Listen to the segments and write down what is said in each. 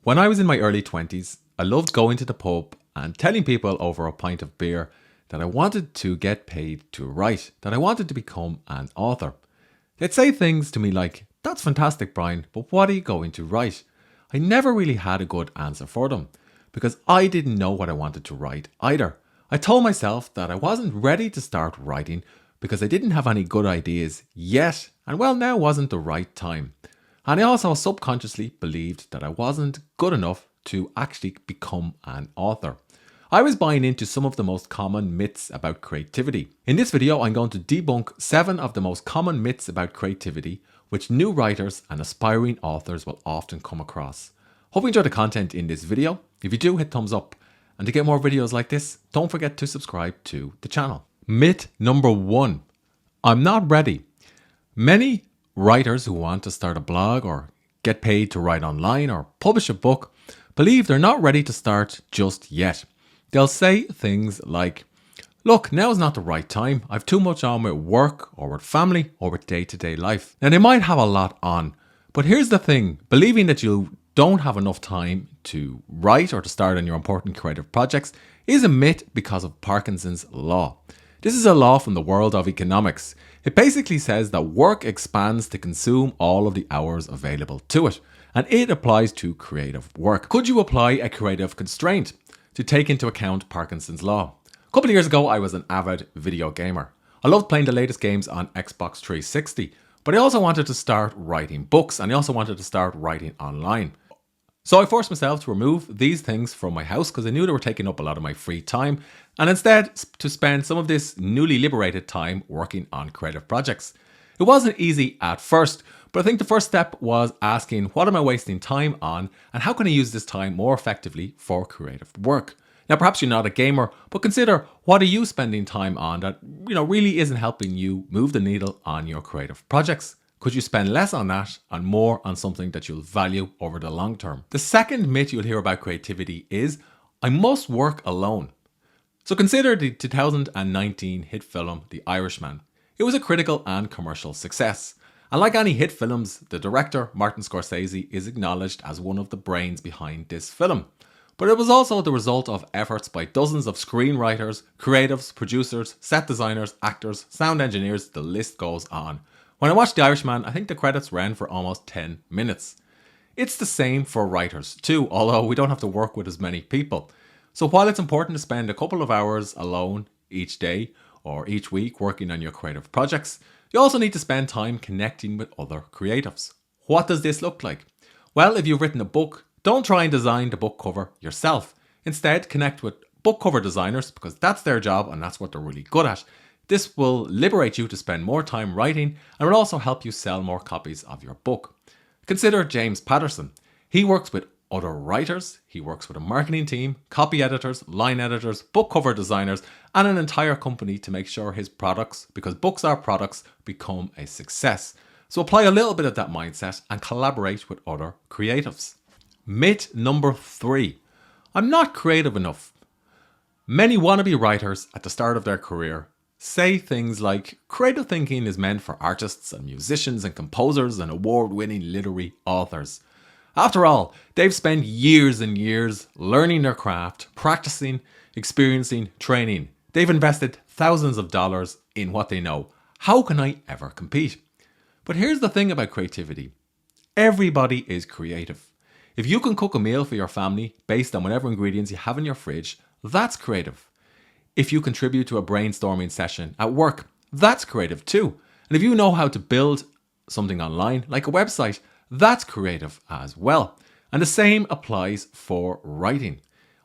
When I was in my early 20s, I loved going to the pub and telling people over a pint of beer that I wanted to get paid to write, that I wanted to become an author. They'd say things to me like, "That's fantastic, Brian, but what are you going to write?" I never really had a good answer for them because I didn't know what I wanted to write either. I told myself that I wasn't ready to start writing because I didn't have any good ideas yet, and well, now wasn't the right time. And I also subconsciously believed that I wasn't good enough to actually become an author. I was buying into some of the most common myths about creativity. In this video, I'm going to debunk 7 of the most common myths about creativity, which new writers and aspiring authors will often come across. Hope you enjoy the content in this video. If you do, hit thumbs up. And to get more videos like this, don't forget to subscribe to the channel. Myth number 1. I'm not ready. Many writers who want to start a blog or get paid to write online or publish a book believe they're not ready to start just yet. They'll say things like, "Look, now's not the right time. I've too much on with work or with family or with day-to-day life." Now they might have a lot on, but here's the thing, believing that you don't have enough time to write or to start on your important creative projects is a myth because of Parkinson's law. This is a law from the world of economics. It basically says that work expands to consume all of the hours available to it, and it applies to creative work. Could you apply a creative constraint to take into account Parkinson's law? A couple of years ago, I was an avid video gamer. I loved playing the latest games on Xbox 360, but I also wanted to start writing books, and I also wanted to start writing online. So I forced myself to remove these things from my house because I knew they were taking up a lot of my free time, and instead to spend some of this newly liberated time working on creative projects. It wasn't easy at first, but I think the first step was asking, what am I wasting time on, and how can I use this time more effectively for creative work? Now perhaps you're not a gamer, but consider, what are you spending time on that really isn't helping you move the needle on your creative projects? Could you spend less on that and more on something that you'll value over the long term? The second myth you'll hear about creativity is, I must work alone. So consider the 2019 hit film, The Irishman. It was a critical and commercial success. And like any hit films, the director, Martin Scorsese, is acknowledged as one of the brains behind this film. But it was also the result of efforts by dozens of screenwriters, creatives, producers, set designers, actors, sound engineers, the list goes on. When I watched The Irishman, I think the credits ran for almost 10 minutes. It's the same for writers too, although we don't have to work with as many people. So while it's important to spend a couple of hours alone each day or each week working on your creative projects, you also need to spend time connecting with other creatives. What does this look like? Well, if you've written a book, don't try and design the book cover yourself. Instead, connect with book cover designers because that's their job and that's what they're really good at. This will liberate you to spend more time writing and will also help you sell more copies of your book. Consider James Patterson. He works with other writers, he works with a marketing team, copy editors, line editors, book cover designers, and an entire company to make sure his products, because books are products, become a success. So apply a little bit of that mindset and collaborate with other creatives. Myth number 3. I'm not creative enough. Many wannabe writers at the start of their career say things like, creative thinking is meant for artists and musicians and composers and award-winning literary authors. After all, they've spent years and years learning their craft, practicing, experiencing, training. They've invested thousands of dollars in what they know. How can I ever compete? But here's the thing about creativity. Everybody is creative. If you can cook a meal for your family based on whatever ingredients you have in your fridge, that's creative. If you contribute to a brainstorming session at work, that's creative too. And if you know how to build something online, like a website, that's creative as well. And the same applies for writing.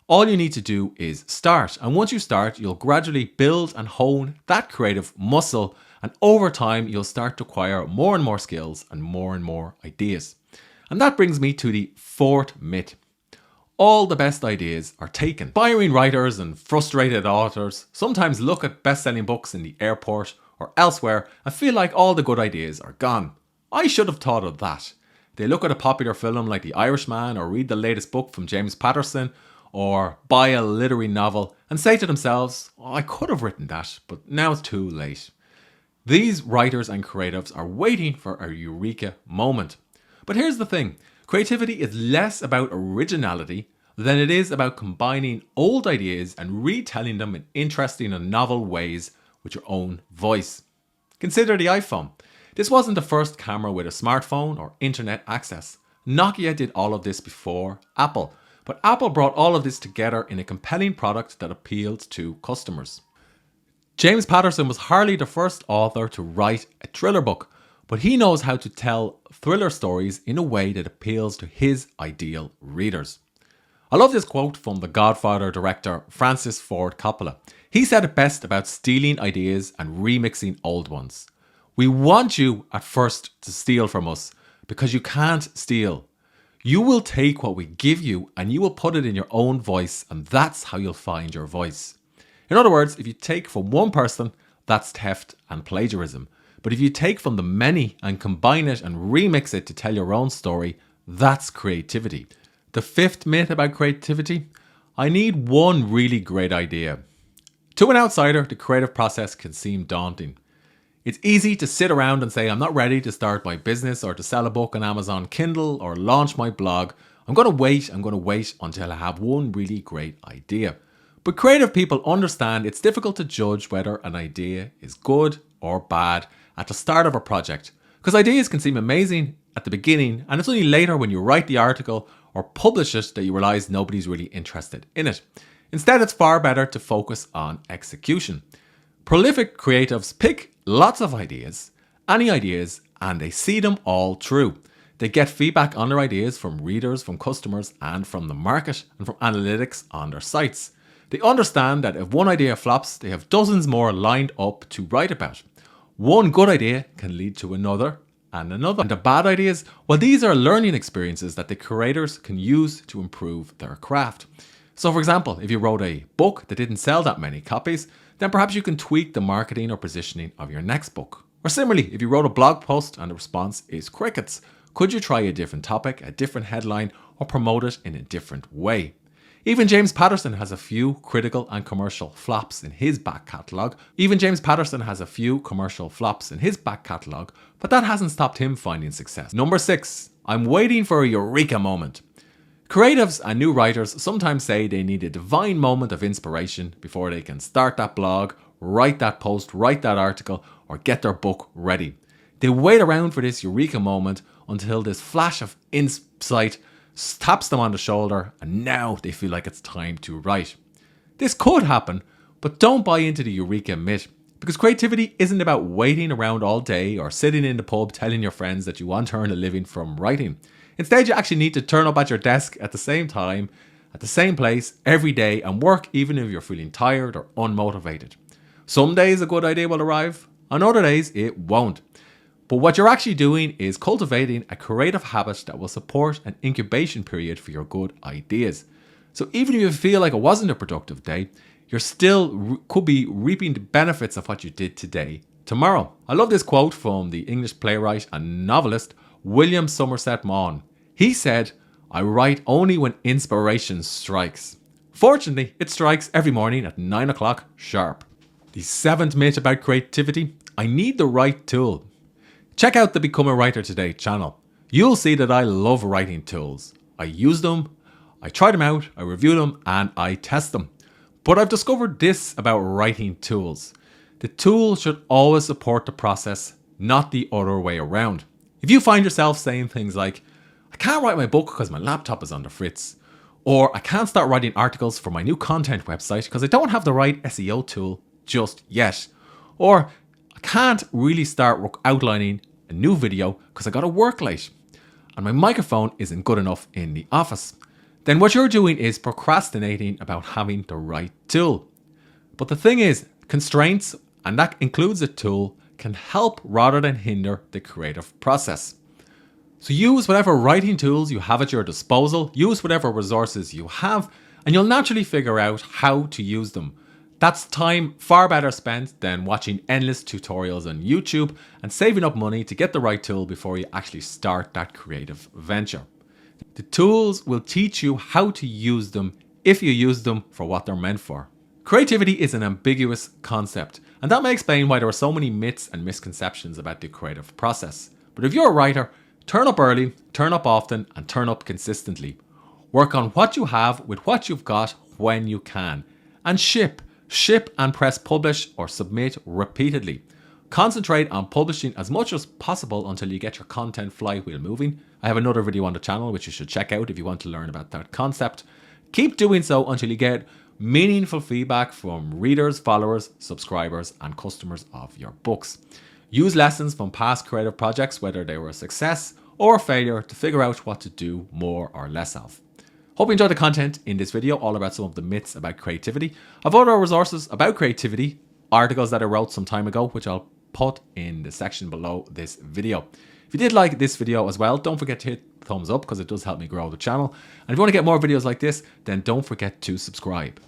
All you need to do is start. And once you start, you'll gradually build and hone that creative muscle. And over time, you'll start to acquire more and more skills and more ideas. And that brings me to the 4th myth. All the best ideas are taken. Aspiring writers and frustrated authors sometimes look at best-selling books in the airport or elsewhere and feel like all the good ideas are gone. I should have thought of that. They look at a popular film like The Irishman or read the latest book from James Patterson or buy a literary novel and say to themselves, "Oh, I could have written that, but now it's too late." These writers and creatives are waiting for a Eureka moment. But here's the thing. Creativity is less about originality than it is about combining old ideas and retelling them in interesting and novel ways with your own voice. Consider the iPhone. This wasn't the first camera with a smartphone or internet access. Nokia did all of this before Apple, but Apple brought all of this together in a compelling product that appealed to customers. James Patterson was hardly the first author to write a thriller book, but he knows how to tell thriller stories in a way that appeals to his ideal readers. I love this quote from The Godfather director Francis Ford Coppola. He said it best about stealing ideas and remixing old ones. We want you at first to steal from us because you can't steal. You will take what we give you and you will put it in your own voice, and that's how you'll find your voice. In other words, if you take from one person, that's theft and plagiarism. But if you take from the many and combine it and remix it to tell your own story, that's creativity. The fifth myth about creativity: I need one really great idea. To an outsider, the creative process can seem daunting. It's easy to sit around and say, I'm not ready to start my business or to sell a book on Amazon Kindle or launch my blog. I'm going to wait until I have one really great idea. But creative people understand it's difficult to judge whether an idea is good or bad at the start of a project, because ideas can seem amazing at the beginning, and it's only later when you write the article or publish it that you realize nobody's really interested in it. Instead, it's far better to focus on execution. Prolific creatives pick lots of ideas, any ideas, and they see them all through. They get feedback on their ideas from readers, from customers, and from the market, and from analytics on their sites. They understand that if one idea flops, they have dozens more lined up to write about. One good idea can lead to another and another. And the bad ideas, well, these are learning experiences that the creators can use to improve their craft. So for example, if you wrote a book that didn't sell that many copies, then perhaps you can tweak the marketing or positioning of your next book. Or similarly, if you wrote a blog post and the response is crickets, could you try a different topic, a different headline, or promote it in a different way? Even James Patterson has a few critical and commercial flops in his back catalogue. But that hasn't stopped him finding success. Number 6, I'm waiting for a Eureka moment. Creatives and new writers sometimes say they need a divine moment of inspiration before they can start that blog, write that post, write that article, or get their book ready. They wait around for this Eureka moment until this flash of insight taps them on the shoulder, and now they feel like it's time to write. This could happen, but don't buy into the Eureka myth, because creativity isn't about waiting around all day or sitting in the pub telling your friends that you want to earn a living from writing. Instead, you actually need to turn up at your desk at the same time, at the same place, every day, and work even if you're feeling tired or unmotivated. Some days a good idea will arrive, on other days it won't. But what you're actually doing is cultivating a creative habit that will support an incubation period for your good ideas. So even if you feel like it wasn't a productive day, you're still could be reaping the benefits of what you did today, tomorrow. I love this quote from the English playwright and novelist William Somerset Maugham. He said, I write only when inspiration strikes. Fortunately, it strikes every morning at 9 o'clock sharp. The 7th myth about creativity: I need the right tool. Check out the Become a Writer Today channel. You'll see that I love writing tools. I use them, I try them out, I review them, and I test them. But I've discovered this about writing tools: the tool should always support the process, not the other way around. If you find yourself saying things like, I can't write my book because my laptop is on the fritz, or I can't start writing articles for my new content website because I don't have the right SEO tool just yet, or I can't really start outlining a new video because I got to work late and my microphone isn't good enough in the office, then what you're doing is procrastinating about having the right tool. But the thing is, constraints, and that includes a tool, can help rather than hinder the creative process. So use whatever writing tools you have at your disposal, use whatever resources you have, and you'll naturally figure out how to use them. That's time far better spent than watching endless tutorials on YouTube and saving up money to get the right tool before you actually start that creative venture. The tools will teach you how to use them if you use them for what they're meant for. Creativity is an ambiguous concept, and that may explain why there are so many myths and misconceptions about the creative process. But if you're a writer, Turn up early, turn up often, and turn up consistently. Work on what you have with what you've got when you can. And ship. Ship and press publish or submit repeatedly. Concentrate on publishing as much as possible until you get your content flywheel moving. I have another video on the channel which you should check out if you want to learn about that concept. Keep doing so until you get meaningful feedback from readers, followers, subscribers, and customers of your books. Use lessons from past creative projects, whether they were a success or a failure, to figure out what to do more or less of. Hope you enjoyed the content in this video, all about some of the myths about creativity. I've other resources about creativity, articles that I wrote some time ago, which I'll put in the section below this video. If you did like this video as well, don't forget to hit thumbs up because it does help me grow the channel. And if you want to get more videos like this, then don't forget to subscribe.